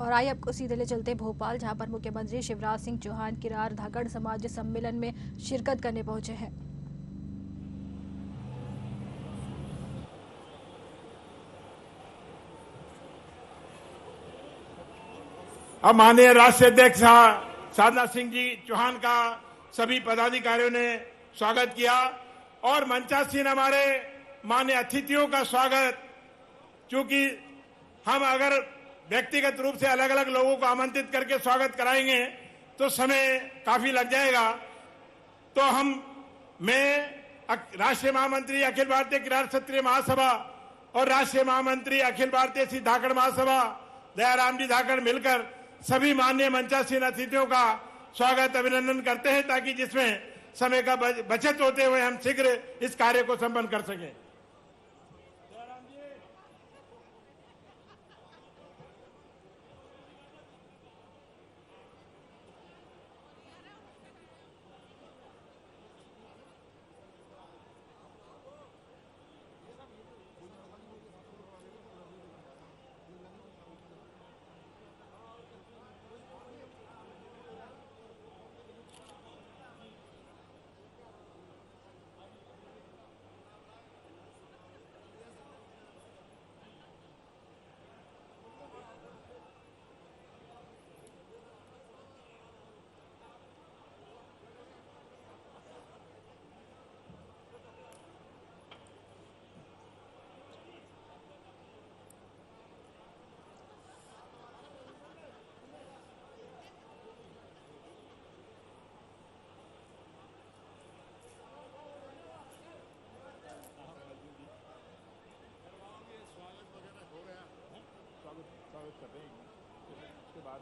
और आइए आपको सीधे ले चलते भोपाल, जहां पर मुख्यमंत्री शिवराज सिंह चौहान किरार धाकड़ समाज सम्मेलन में शिरकत करने पहुंचे हैं। अब माननीय राष्ट्रीय अध्यक्ष साधना सिंह जी चौहान का सभी पदाधिकारियों ने स्वागत किया और मंचासीन हमारे माननीय अतिथियों का स्वागत। चूंकि हम अगर व्यक्तिगत रूप से अलग अलग लोगों को आमंत्रित करके स्वागत कराएंगे तो समय काफी लग जाएगा, तो मैं राष्ट्रीय महामंत्री अखिल भारतीय किरार क्षत्रिय महासभा और राष्ट्रीय महामंत्री अखिल भारतीय सिद्ध धाकड़ महासभा दयाराम जी धाकड़ मिलकर सभी माननीय मंचासीन अतिथियों का स्वागत अभिनंदन करते हैं, ताकि जिसमें समय का बचत होते हुए हम शीघ्र इस कार्य को संपन्न कर सकें। उसके बाद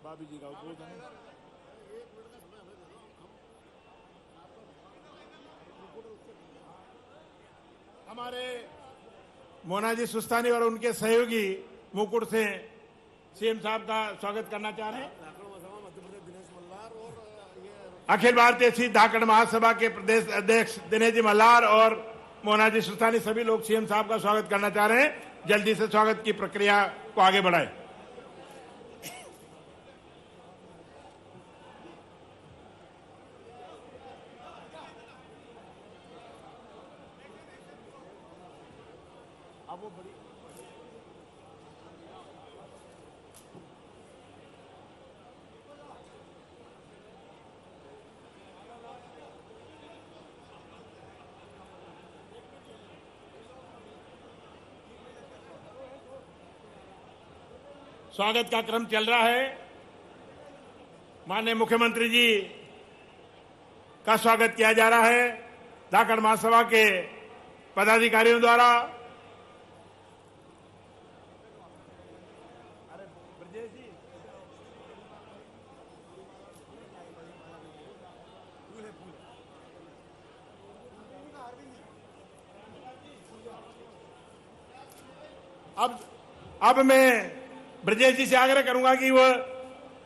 भाभी जी का उद्बोधन हमारे मोनाजी सुस्तानी और उनके सहयोगी मुकुट से सीएम साहब का स्वागत करना चाह रहे हैं। अखिल भारतीय सिद्ध धाकड़ महासभा के प्रदेश अध्यक्ष दिनेश जी मल्हार और मोनाजी सुस्तानी सभी लोग सीएम साहब का स्वागत करना चाह रहे हैं। जल्दी से स्वागत की प्रक्रिया को आगे बढ़ाएं। स्वागत का क्रम चल रहा है। माननीय मुख्यमंत्री जी का स्वागत किया जा रहा है धाकड़ महासभा के पदाधिकारियों द्वारा। अब मैं ब्रजेश जी से आग्रह करूंगा कि वह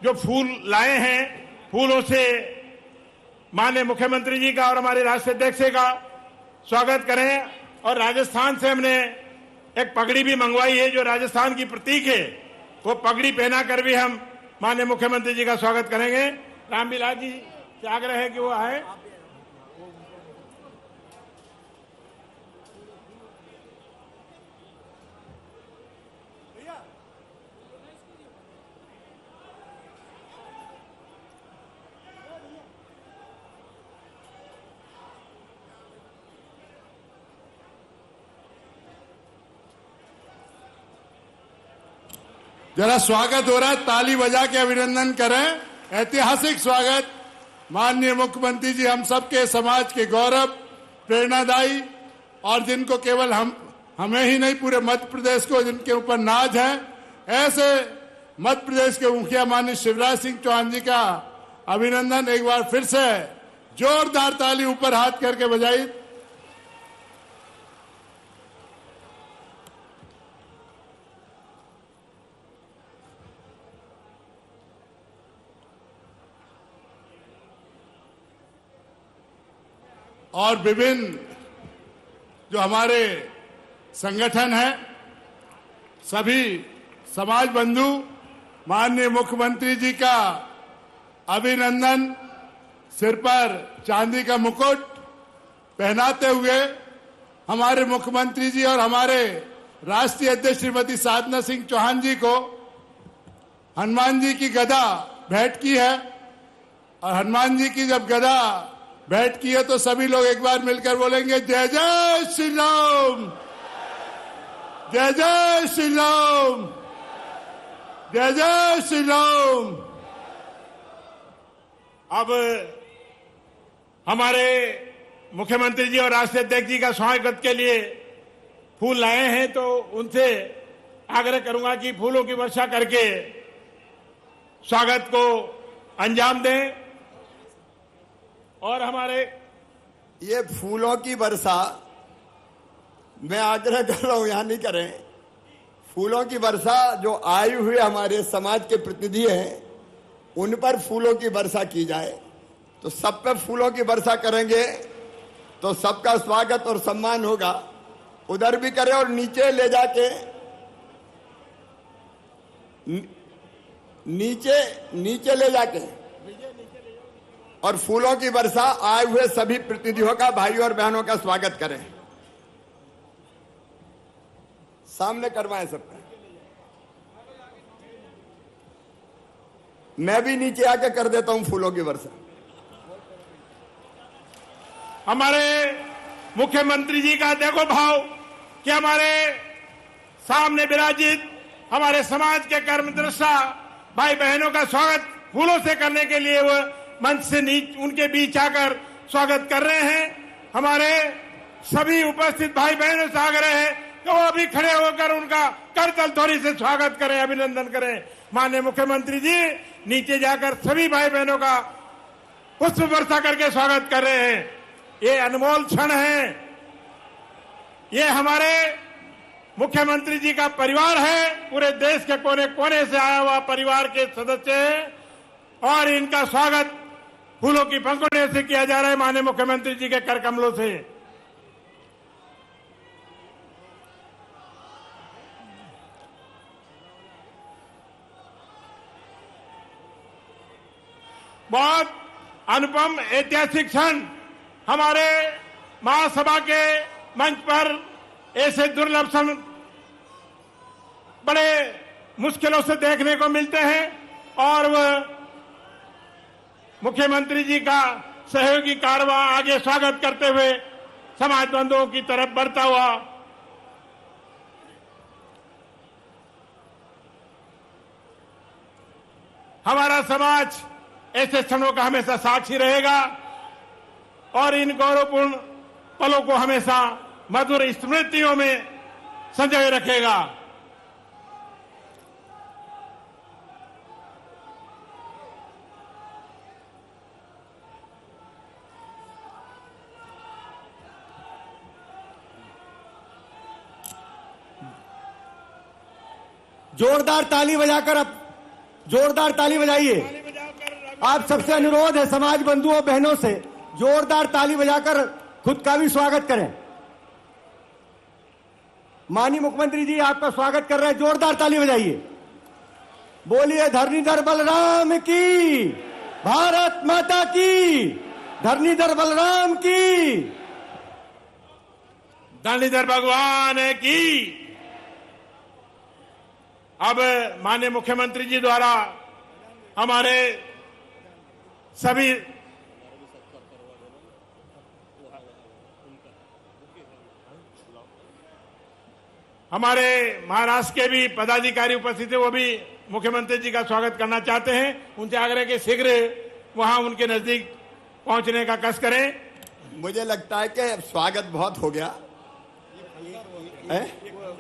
जो फूल लाए हैं, फूलों से माननीय मुख्यमंत्री जी का और हमारे राष्ट्रीय अध्यक्ष का स्वागत करें। और राजस्थान से हमने एक पगड़ी भी मंगवाई है जो राजस्थान की प्रतीक है, वो पगड़ी पहना कर भी हम माननीय मुख्यमंत्री जी का स्वागत करेंगे। रामविलास जी से आग्रह है कि वो आए। जरा स्वागत हो रहा है, ताली बजा के अभिनंदन करें। ऐतिहासिक स्वागत। माननीय मुख्यमंत्री जी हम सबके समाज के गौरव, प्रेरणादायी और जिनको केवल हमें ही नहीं पूरे मध्य प्रदेश को जिनके ऊपर नाज है, ऐसे मध्य प्रदेश के मुखिया माननीय शिवराज सिंह चौहान जी का अभिनंदन एक बार फिर से जोरदार ताली ऊपर हाथ करके बजाई। और विभिन्न जो हमारे संगठन हैं, सभी समाज बंधु माननीय मुख्यमंत्री जी का अभिनंदन, सिर पर चांदी का मुकुट पहनाते हुए हमारे मुख्यमंत्री जी और हमारे राष्ट्रीय अध्यक्ष श्रीमती साधना सिंह चौहान जी को हनुमान जी की गदा भेंट की है। और हनुमान जी की जब गदा भेंट की है तो सभी लोग एक बार मिलकर बोलेंगे जय जय श्री राम, जय जय श्री राम, जय जय श्री राम। अब हमारे मुख्यमंत्री जी और राष्ट्रीय अध्यक्ष जी का स्वागत के लिए फूल लाए हैं, तो उनसे आग्रह करूंगा कि फूलों की वर्षा करके स्वागत को अंजाम दें। और हमारे ये फूलों की वर्षा मैं आग्रह कर रहा हूं, यहां नहीं करें। फूलों की वर्षा जो आए हुए हमारे समाज के प्रतिनिधि हैं उन पर फूलों की वर्षा की जाए। तो सब पे फूलों की वर्षा करेंगे तो सबका स्वागत और सम्मान होगा। उधर भी करें और नीचे ले जाके नीचे ले जाके और फूलों की वर्षा आए हुए सभी प्रतिनिधियों का, भाइयों और बहनों का स्वागत करें। सामने करवाएं सबका। मैं भी नीचे आके कर देता हूं फूलों की वर्षा। हमारे मुख्यमंत्री जी का देखो भाव कि हमारे सामने विराजित हमारे समाज के कर्मदृष्टा भाई बहनों का स्वागत फूलों से करने के लिए वो मंच से उनके बीच आकर स्वागत कर रहे हैं। हमारे सभी उपस्थित भाई बहनों से आग्रह है कि वो अभी खड़े होकर उनका करतल ध्वनि से स्वागत करें, अभिनंदन करें। माननीय मुख्यमंत्री जी नीचे जाकर सभी भाई बहनों का पुष्प वर्षा करके स्वागत कर रहे हैं। ये अनमोल क्षण है। ये हमारे मुख्यमंत्री जी का परिवार है, पूरे देश के कोने कोने से आया हुआ परिवार के सदस्य हैं और इनका स्वागत फूलों की पंखुड़ियों से किया जा रहा है माननीय मुख्यमंत्री जी के कर कमलों से। बहुत अनुपम ऐतिहासिक क्षण हमारे महासभा के मंच पर ऐसे दुर्लभ क्षण बड़े मुश्किलों से देखने को मिलते हैं और वह मुख्यमंत्री जी का सहयोगी कारवा आगे स्वागत करते हुए समाज बंधुओं की तरफ बढ़ता हुआ हमारा समाज ऐसे क्षणों का हमेशा साक्षी रहेगा और इन गौरवपूर्ण पलों को हमेशा मधुर स्मृतियों में संजोए रखेगा। जोरदार ताली बजाकर अब जोरदार ताली बजाइए। आप सबसे अनुरोध है समाज बंधुओं बहनों से जोरदार ताली बजाकर खुद का भी स्वागत करें। माननीय मुख्यमंत्री जी आपका स्वागत कर रहे हैं, जोरदार ताली बजाइए। बोलिए धरणीधर बलराम की, भारत माता की, धरणीधर बलराम की, धरणीधर भगवान की। अब माननीय मुख्यमंत्री जी द्वारा हमारे सभी हमारे महाराष्ट्र के भी पदाधिकारी उपस्थित है, वो भी मुख्यमंत्री जी का स्वागत करना चाहते हैं। उनसे आग्रह के शीघ्र वहां उनके नजदीक पहुंचने का कष्ट करें। मुझे लगता है कि स्वागत बहुत हो गया है?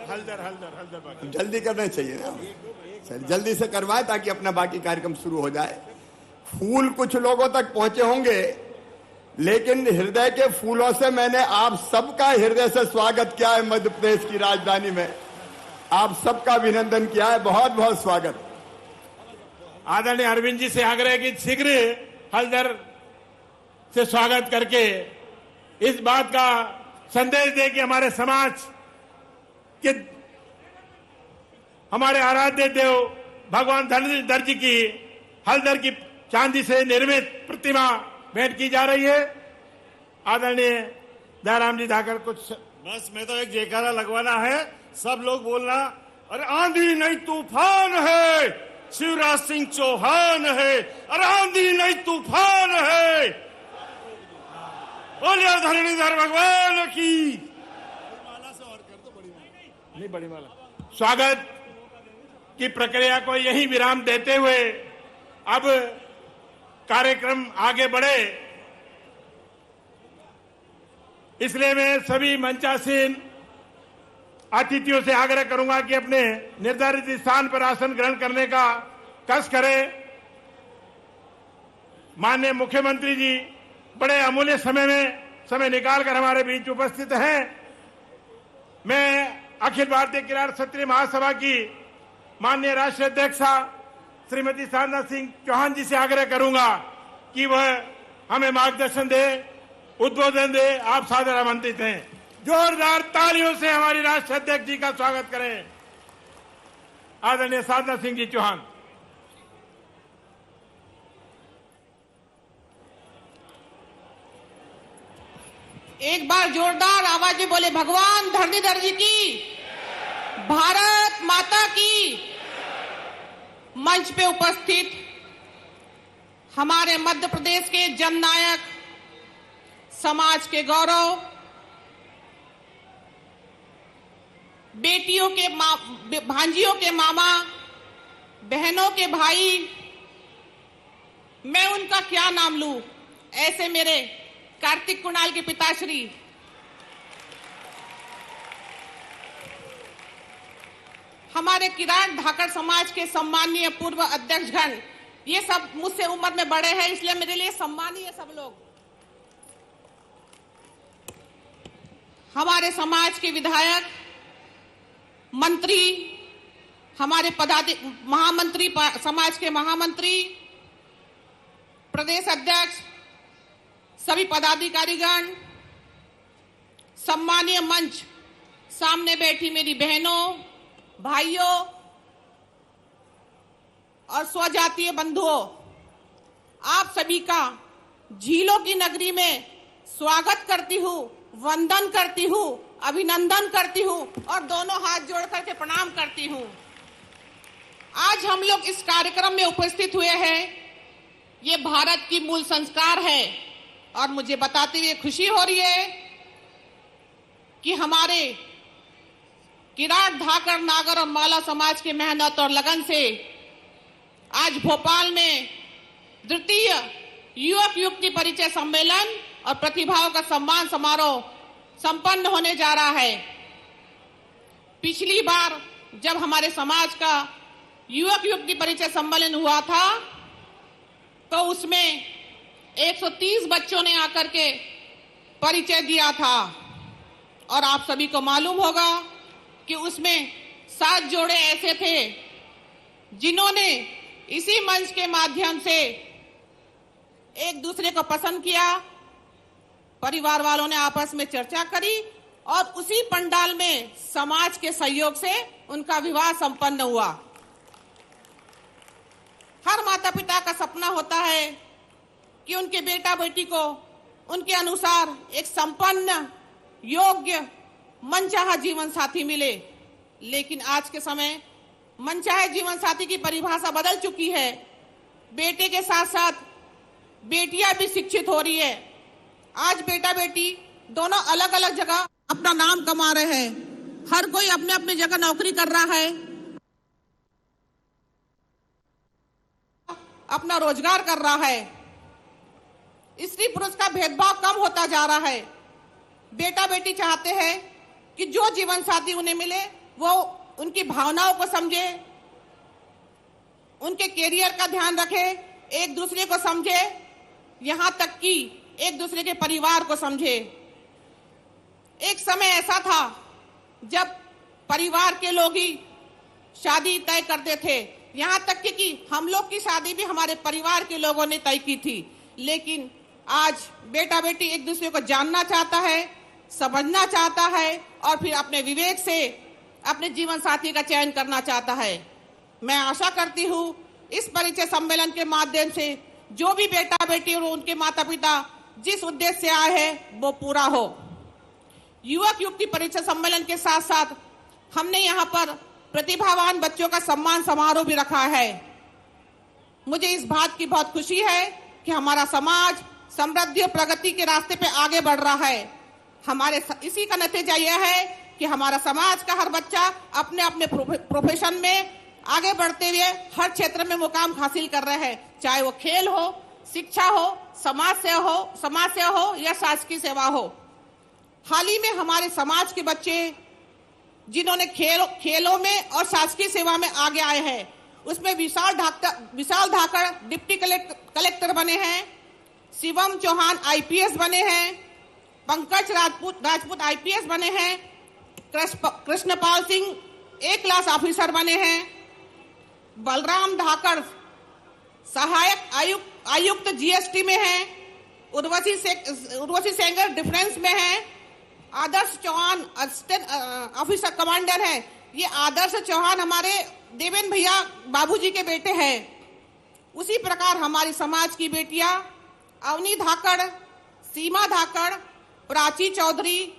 हल्दर जल्दी करना चाहिए ना, चल जल्दी से करवाएं ताकि अपना बाकी कार्यक्रम शुरू हो जाए। फूल कुछ लोगों तक पहुंचे होंगे, लेकिन हृदय के फूलों से मैंने आप सबका हृदय से स्वागत किया है। मध्य प्रदेश की राजधानी में आप सबका अभिनंदन किया है, बहुत बहुत स्वागत। आदरणीय अरविंद जी से आग्रह कि शीघ्र हल्दर से स्वागत करके इस बात का संदेश दे कि हमारे समाज के हमारे आराध्य देव भगवान धरणीधर जी की हल्दर की चांदी से निर्मित प्रतिमा भेंट की जा रही है। आदरणीय दयाराम जी धाकड़ कुछ बस मैं तो एक जयकारा लगवाना है, सब लोग बोलना, अरे आंधी नहीं तूफान है, शिवराज सिंह चौहान है, अरे आंधी नहीं तूफान है, बोलिए धरणीधर भगवान की। नहीं बड़ी माला। स्वागत की प्रक्रिया को यही विराम देते हुए अब कार्यक्रम आगे बढ़े, इसलिए मैं सभी मंचासीन अतिथियों से आग्रह करूंगा कि अपने निर्धारित स्थान पर आसन ग्रहण करने का कष्ट करें। माननीय मुख्यमंत्री जी बड़े अमूल्य समय निकालकर हमारे बीच उपस्थित हैं। मैं अखिल भारतीय किरार क्षत्रिय महासभा की माननीय राष्ट्रीय अध्यक्षा श्रीमती साधना सिंह चौहान जी से आग्रह करूंगा कि वह हमें मार्गदर्शन दे, उद्बोधन दे। आप सादर आमंत्रित हैं। जोरदार तालियों से हमारी राष्ट्रीय अध्यक्ष जी का स्वागत करें। आदरणीय साधना सिंह जी चौहान। एक बार जोरदार आवाज में बोले भगवान धरणीधर जी की, भारत माता की। मंच पे उपस्थित हमारे मध्य प्रदेश के जननायक, समाज के गौरव, बेटियों के भांजियों के मामा, बहनों के भाई, मैं उनका क्या नाम लूं, ऐसे मेरे कार्तिक कुणाल के पिताश्री, हमारे किरार धाकड़ समाज के सम्मानीय पूर्व अध्यक्ष गण, ये सब मुझसे उम्र में बड़े हैं, इसलिए मेरे लिए सम्मानीय है सब लोग। हमारे समाज के विधायक, मंत्री, हमारे महामंत्री, समाज के महामंत्री, प्रदेश अध्यक्ष, सभी पदाधिकारीगण, सम्मानीय मंच, सामने बैठी मेरी बहनों, भाइयों और स्वजातीय बंधुओं, आप सभी का झीलों की नगरी में स्वागत करती हूँ, वंदन करती हूँ, अभिनंदन करती हूँ और दोनों हाथ जोड़ करके प्रणाम करती हूँ। आज हम लोग इस कार्यक्रम में उपस्थित हुए हैं, ये भारत की मूल संस्कार है और मुझे बताते हुए खुशी हो रही है कि हमारे किरार धाकड़ नागर और माला समाज के मेहनत और लगन से आज भोपाल में द्वितीय युवक युवती परिचय सम्मेलन और प्रतिभाओं का सम्मान समारोह संपन्न होने जा रहा है। पिछली बार जब हमारे समाज का युवक युवती परिचय सम्मेलन हुआ था तो उसमें 130 बच्चों ने आकर के परिचय दिया था और आप सभी को मालूम होगा कि उसमें 7 जोड़े ऐसे थे जिन्होंने इसी मंच के माध्यम से एक दूसरे को पसंद किया, परिवार वालों ने आपस में चर्चा करी और उसी पंडाल में समाज के सहयोग से उनका विवाह संपन्न हुआ। हर माता पिता का सपना होता है कि उनके बेटा बेटी को उनके अनुसार एक संपन्न, योग्य, मनचाहा जीवन साथी मिले, लेकिन आज के समय मनचाहे जीवन साथी की परिभाषा बदल चुकी है। बेटे के साथ साथ बेटियां भी शिक्षित हो रही है। आज बेटा बेटी दोनों अलग अलग जगह अपना नाम कमा रहे हैं, हर कोई अपने अपनी जगह नौकरी कर रहा है, अपना रोजगार कर रहा है। स्त्री पुरुष का भेदभाव कम होता जा रहा है। बेटा बेटी चाहते हैं कि जो जीवन साथी उन्हें मिले वो उनकी भावनाओं को समझे, उनके कैरियर का ध्यान रखे, एक दूसरे को समझे, यहां तक कि एक दूसरे के परिवार को समझे। एक समय ऐसा था जब परिवार के लोग ही शादी तय करते थे, यहां तक कि हम लोग की शादी भी हमारे परिवार के लोगों ने तय की थी। लेकिन आज बेटा बेटी एक दूसरे को जानना चाहता है, समझना चाहता है और फिर अपने विवेक से अपने जीवन साथी का चयन करना चाहता है। मैं आशा करती हूँ इस परिचय सम्मेलन के माध्यम से जो भी बेटा बेटी और उनके माता पिता जिस उद्देश्य से आए हैं वो पूरा हो। युवक युवती परिचय सम्मेलन के साथ साथ हमने यहाँ पर प्रतिभावान बच्चों का सम्मान समारोह भी रखा है। मुझे इस बात की बहुत खुशी है कि हमारा समाज समृद्धि और प्रगति के रास्ते पे आगे बढ़ रहा है। हमारे इसी का नतीजा यह है कि हमारा समाज का हर बच्चा अपने अपने प्रोफेशन में आगे बढ़ते हुए हर क्षेत्र में मुकाम हासिल कर रहे हैं, चाहे वो खेल हो, शिक्षा हो, समाज सेवा हो या शासकीय सेवा हो। हाल ही में हमारे समाज के बच्चे जिन्होंने खेलों में और शासकीय सेवा में आगे आए हैं, उसमें विशाल धाकड़ डिप्टी कलेक्टर बने हैं, शिवम चौहान आईपीएस बने हैं, पंकज राजपूत आईपीएस बने हैं, कृष्णपाल सिंह ए क्लास ऑफिसर बने हैं, बलराम धाकड़ सहायक आयुक्त जीएसटी में हैं, उर्वशी सेंगर डिफेंस में हैं, आदर्श चौहान असिस्टेंट ऑफिसर कमांडर हैं। ये आदर्श चौहान हमारे देवेंद्र भैया बाबूजी के बेटे हैं। उसी प्रकार हमारी समाज की बेटियां अवनी धाकड़, सीमा धाकड़, प्राची चौधरी,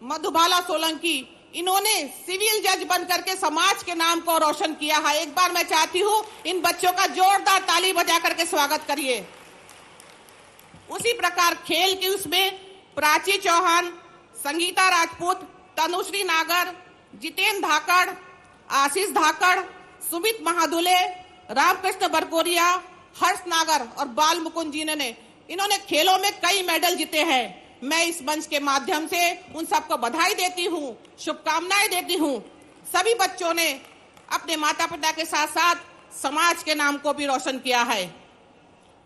मधुबाला सोलंकी, इन्होंने सिविल जज बन करके समाज के नाम को रोशन किया है। एक बार मैं चाहती हूँ इन बच्चों का जोरदार ताली बजा करके स्वागत करिए। उसी प्रकार खेल की उसमें प्राची चौहान, संगीता राजपूत, तनुश्री नागर, जितेंद्र धाकड़, आशीष धाकड़, सुमित महादुले, रामकृष्ण बरकोरिया, हर्ष नागर और बाल मुकुंद जी ने इन्होंने खेलों में कई मेडल जीते हैं। मैं इस मंच के माध्यम से उन सबको बधाई देती हूँ, शुभकामनाएं देती हूँ। सभी बच्चों ने अपने माता पिता के साथ साथ समाज के नाम को भी रोशन किया है।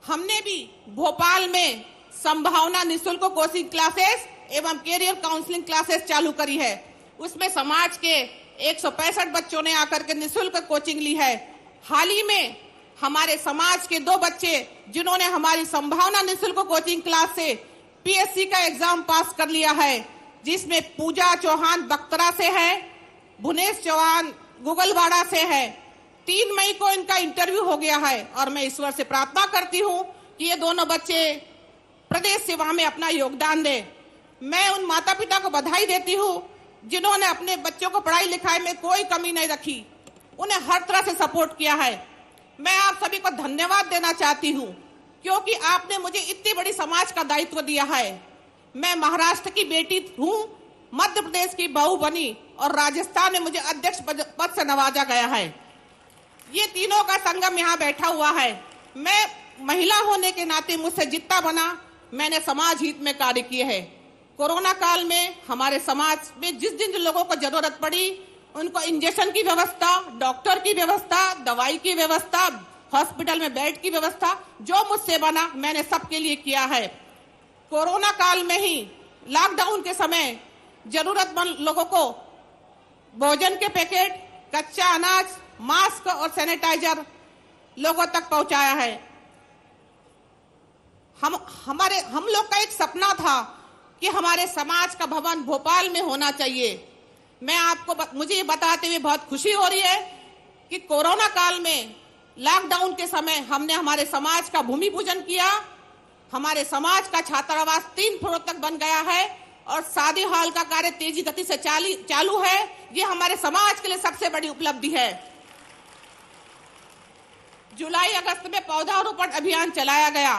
हमने भी भोपाल में संभावना निःशुल्क कोचिंग क्लासेस एवं कैरियर काउंसलिंग क्लासेस चालू करी है। उसमें समाज के 165 बच्चों ने आकर के निःशुल्क कोचिंग ली है। हाल ही में हमारे समाज के 2 बच्चे जिन्होंने हमारी संभावना निःशुल्क कोचिंग क्लास से पीएससी का एग्जाम पास कर लिया है, जिसमें पूजा चौहान बख्तरा से है, भुवनेश चौहान गुगलवाड़ा से है। 3 मई को इनका इंटरव्यू हो गया है और मैं ईश्वर से प्रार्थना करती हूँ कि ये दोनों बच्चे प्रदेश सेवा में अपना योगदान दें। मैं उन माता पिता को बधाई देती हूँ जिन्होंने अपने बच्चों को पढ़ाई लिखाई में कोई कमी नहीं रखी, उन्हें हर तरह से सपोर्ट किया है। मैं आप सभी को धन्यवाद देना चाहती हूँ क्योंकि आपने मुझे इतनी बड़ी समाज का दायित्व दिया है। मैं महाराष्ट्र की बेटी हूँ, मध्य प्रदेश की बहू बनी और राजस्थान में मुझे अध्यक्ष पद से नवाजा गया है। ये तीनों का संगम यहाँ बैठा हुआ है। मैं महिला होने के नाते मुझसे जितना बना मैंने समाज हित में कार्य किए हैं। कोरोना काल में हमारे समाज में जिन जिन लोगों को जरूरत पड़ी उनको इंजेक्शन की व्यवस्था, डॉक्टर की व्यवस्था, दवाई की व्यवस्था, हॉस्पिटल में बेड की व्यवस्था, जो मुझसे बना मैंने सबके लिए किया है। कोरोना काल में ही लॉकडाउन के समय जरूरतमंद लोगों को भोजन के पैकेट, कच्चा अनाज, मास्क और सैनिटाइजर लोगों तक पहुंचाया है। हम लोग का एक सपना था कि हमारे समाज का भवन भोपाल में होना चाहिए। मुझे ये बताते हुए बहुत खुशी हो रही है कि कोरोना काल में लॉकडाउन के समय हमने हमारे समाज का भूमि पूजन किया। हमारे समाज का छात्रावास 3 फ्लोर तक बन गया है और शादी हॉल का कार्य तेजी गति से चालू है। ये हमारे समाज के लिए सबसे बड़ी उपलब्धि है। जुलाई अगस्त में पौधारोपण अभियान चलाया गया।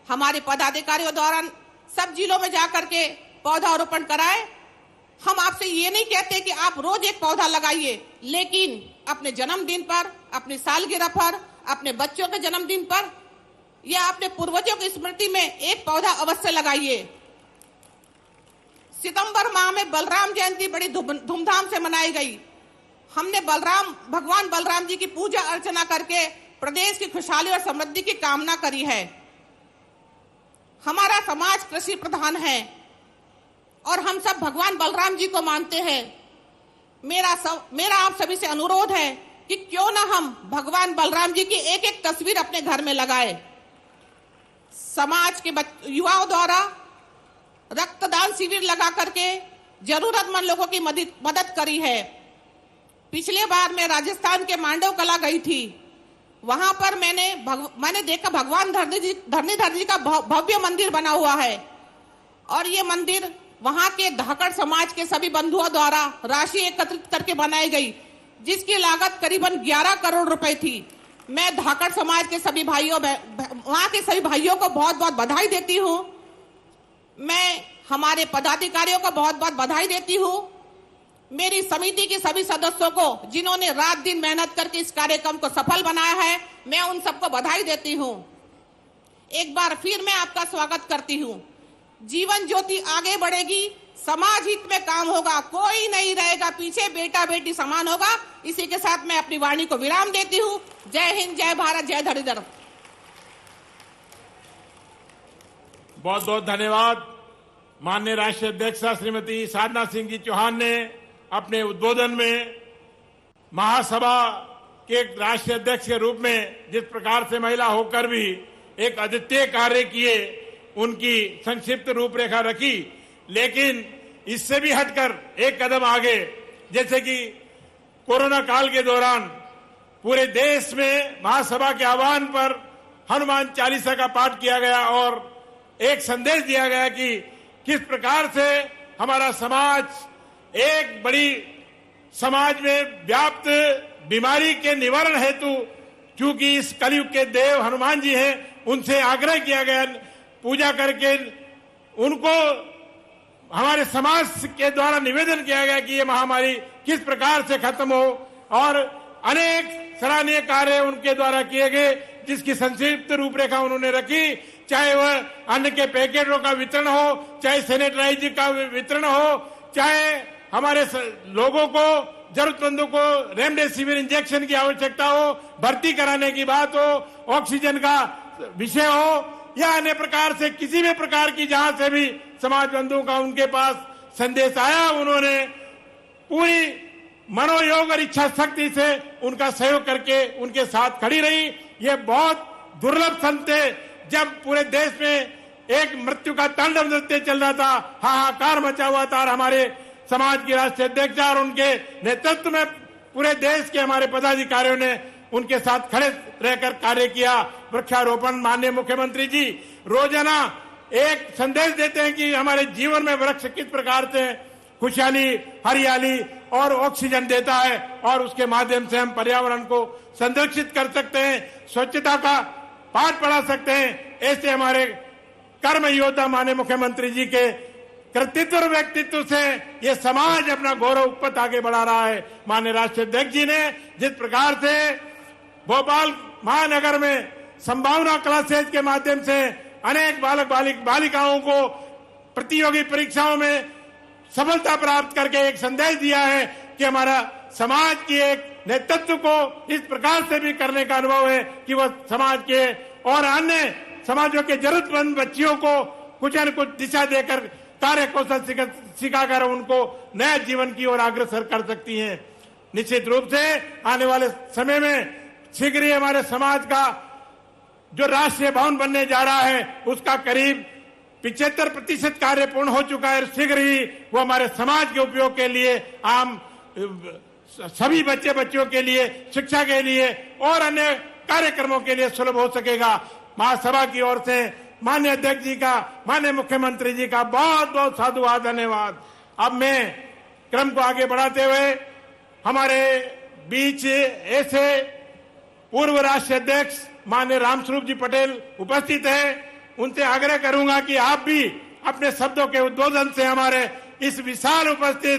हमारे पदाधिकारियों द्वारा सब जिलों में जाकर के पौधारोपण कराए। हम आपसे ये नहीं कहते कि आप रोज एक पौधा लगाइए, लेकिन अपने जन्मदिन पर, अपनी सालगिरह पर, अपने बच्चों के जन्मदिन पर या अपने पूर्वजों की स्मृति में एक पौधा अवश्य लगाइए। सितंबर माह में बलराम जयंती बड़ी धूमधाम से मनाई गई। हमने भगवान बलराम जी की पूजा अर्चना करके प्रदेश की खुशहाली और समृद्धि की कामना करी है। हमारा समाज कृषि प्रधान है और हम सब भगवान बलराम जी को मानते हैं। मेरा आप सभी से अनुरोध है कि क्यों ना हम भगवान बलराम जी की एक एक तस्वीर अपने घर में लगाए। समाज के युवाओं द्वारा रक्तदान शिविर लगा करके जरूरतमंद लोगों की मदद करी है। पिछले बार मैं राजस्थान के मांडव कला गई थी। वहां पर मैंने देखा भगवान धरणीधर जी का भव्य मंदिर बना हुआ है और ये मंदिर वहां के धाकड़ समाज के सभी बंधुओं द्वारा राशि एकत्रित करके बनाई गई, जिसकी लागत करीबन 11 करोड़ रुपए थी। मैं धाकड़ समाज के सभी वहां के सभी भाइयों को बहुत बहुत बधाई देती हूँ। मैं हमारे पदाधिकारियों को बहुत बहुत बधाई देती हूँ। मेरी समिति के सभी सदस्यों को जिन्होंने रात दिन मेहनत करके इस कार्यक्रम को सफल बनाया है, मैं उन सबको बधाई देती हूँ। एक बार फिर मैं आपका स्वागत करती हूँ। जीवन ज्योति आगे बढ़ेगी, समाज हित में काम होगा, कोई नहीं रहेगा पीछे, बेटा बेटी समान होगा। इसी के साथ मैं अपनी वाणी को विराम देती हूँ। जय हिंद, जय भारत, जय धरणीधर। बहुत बहुत धन्यवाद। माननीय राष्ट्रीय अध्यक्ष श्रीमती साधना सिंह जी चौहान ने अपने उद्बोधन में महासभा के राष्ट्रीय अध्यक्ष के रूप में जिस प्रकार से महिला होकर भी एक अद्वितीय कार्य किए, उनकी संक्षिप्त रूपरेखा रखी। लेकिन इससे भी हटकर एक कदम आगे, जैसे कि कोरोना काल के दौरान पूरे देश में महासभा के आह्वान पर हनुमान चालीसा का पाठ किया गया और एक संदेश दिया गया कि किस प्रकार से हमारा समाज एक बड़ी समाज में व्याप्त बीमारी के निवारण हेतु, क्योंकि इस कलयुग के देव हनुमान जी हैं, उनसे आग्रह किया गया, पूजा करके उनको हमारे समाज के द्वारा निवेदन किया गया कि ये महामारी किस प्रकार से खत्म हो, और अनेक सराहनीय कार्य उनके द्वारा किए गए, जिसकी संक्षिप्त रूपरेखा उन्होंने रखी। चाहे वह अन्न के पैकेटों का वितरण हो, चाहे सैनिटाइजर का वितरण हो, चाहे हमारे लोगों को, जरूरतमंदों को रेमडेसिविर इंजेक्शन की आवश्यकता हो, भर्ती कराने की बात हो, ऑक्सीजन का विषय हो, या अन्य प्रकार से किसी भी प्रकार की जहां से भी समाज बंधुओं का उनके पास संदेश आया, उन्होंने पूरी मनोयोग और इच्छा शक्ति से उनका सहयोग करके उनके साथ खड़ी रही। ये बहुत दुर्लभ संत थे। जब पूरे देश में एक मृत्यु का तांडव नृत्य चल रहा था, हाहाकार मचा हुआ था, और हमारे समाज के राष्ट्रीय अध्यक्ष और उनके नेतृत्व में पूरे देश के हमारे पदाधिकारियों ने उनके साथ खड़े रहकर कार्य किया। वृक्षारोपण माननीय मुख्यमंत्री जी रोजाना एक संदेश देते हैं कि हमारे जीवन में वृक्ष किस प्रकार से खुशहाली, हरियाली और ऑक्सीजन देता है, और उसके माध्यम से हम पर्यावरण को संरक्षित कर सकते हैं, स्वच्छता का पाठ पढ़ा सकते हैं। ऐसे हमारे कर्म योद्धा माननीय मुख्यमंत्री जी के कृतित्व और व्यक्तित्व से ये समाज अपना गौरव पथ आगे बढ़ा रहा है। माननीय राष्ट्रीय अध्यक्ष जी ने जिस प्रकार से भोपाल महानगर में संभावना क्लासेज के माध्यम से अनेक बालिकाओं को प्रतियोगी परीक्षाओं में सफलता प्राप्त करके एक संदेश दिया है कि हमारा समाज की एक नेतृत्व को इस प्रकार से भी करने का अनुभव है कि वह समाज के और अन्य समाजों के जरूरतमंद बच्चियों को कुछ न कुछ दिशा देकर कार्य कौशल सिखाकर उनको नया जीवन की ओर अग्रसर कर सकती हैं। निश्चित रूप से आने वाले समय में शीघ्र ही हमारे समाज का जो राष्ट्रीय भवन बनने जा रहा है, उसका करीब 75% कार्य पूर्ण हो चुका है। शीघ्र ही वो हमारे समाज के उपयोग के लिए, आम सभी बच्चों के लिए, शिक्षा के लिए और अन्य कार्यक्रमों के लिए सुलभ हो सकेगा। महासभा की ओर से माननीय अध्यक्ष जी का, माननीय मुख्यमंत्री जी का बहुत बहुत साधुवाद, धन्यवाद। अब मैं क्रम को आगे बढ़ाते हुए हमारे बीच ऐसे पूर्व राष्ट्रीय अध्यक्ष माननीय रामस्वरूप जी पटेल उपस्थित हैं, उनसे आग्रह करूंगा कि आप भी अपने शब्दों के उद्बोधन से हमारे इस विशाल उपस्थित